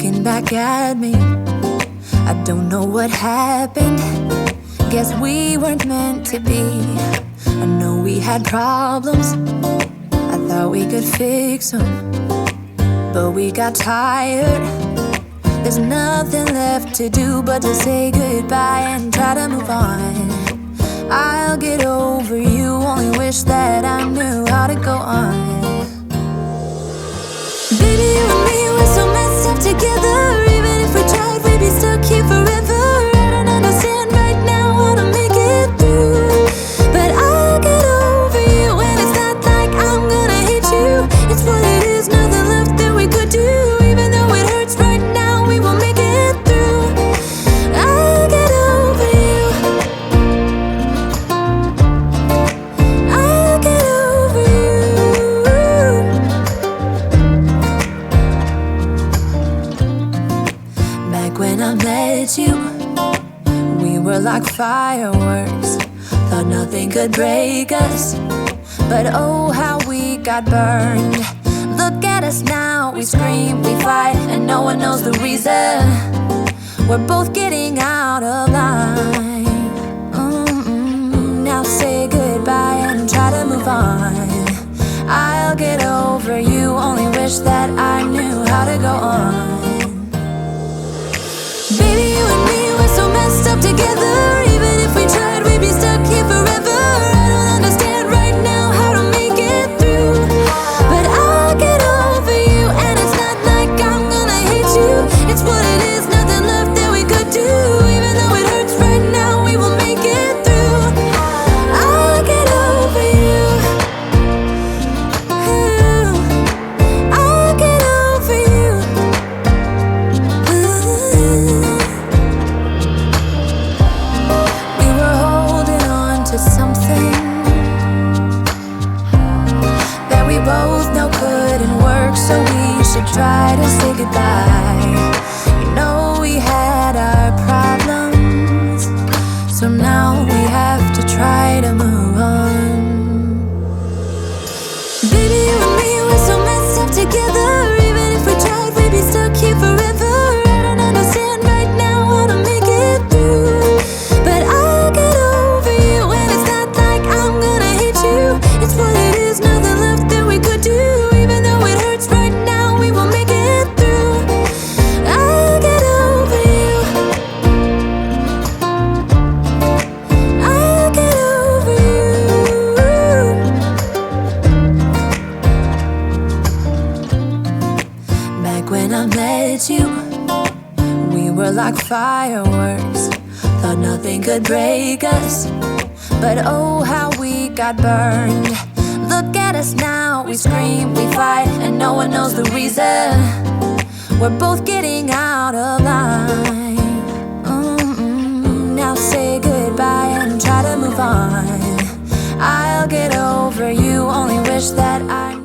looking back at me. I don't know what happened. Guess we weren't meant to be. I know we had problems. I thought we could fix them, but we got tired. There's nothing left to do but to say goodbye and try to move on. I'll get over you, only wish that I knew how to go on. Baby, you and me, we're so messed up together. Even if we tried, we'd be stuck here forever. I don't understand right now how to make it through, but I'll get over you, and it's not like I'm gonna hate you. It's what it is, nothing left that we could do. Even though it hurts right now, we will make it through. I'll get over you. I'll get over you. Back when I met you, we were like fireworks. Thought nothing could break us, but oh how we got burned. Look at us now, we scream, we fight, and no one knows the reason. We're both getting out of line. Now say goodbye and try to move on. I'll get over you, only wish that I knew how to go on. Baby, you and me, we're so messed up together. Even if we tried, we'd be stuck here forever. I don't understand right now how to make it through, but I'll get over you, and it's not like I'm gonna hate you. It's what it is, nothing left that we could do. Even though it hurts right now, we will make it through. I'll get over you. I'll get over you. We were holding on to something that we both know couldn't work, so we should try to say goodbye. You know we had our problems, so now we have to try to move on. Baby, you and me, we're so messed up together. Even if we tried, we'd be stuck here forever. I don't understand right now how to make it through, but I'll get over you, and it's not like I'm gonna hate you. It's what it is, nothing left that we could do. Even though it hurts right now, we will make it through. I'll get over you. I'll get over you. Back when I met you, we were like fireworks. Thought nothing could break us, but oh how we got burned. Look at us now, we scream, we fight, and no one knows the reason. We're both getting out of line. Now say goodbye and try to move on. I'll get over you, only wish that I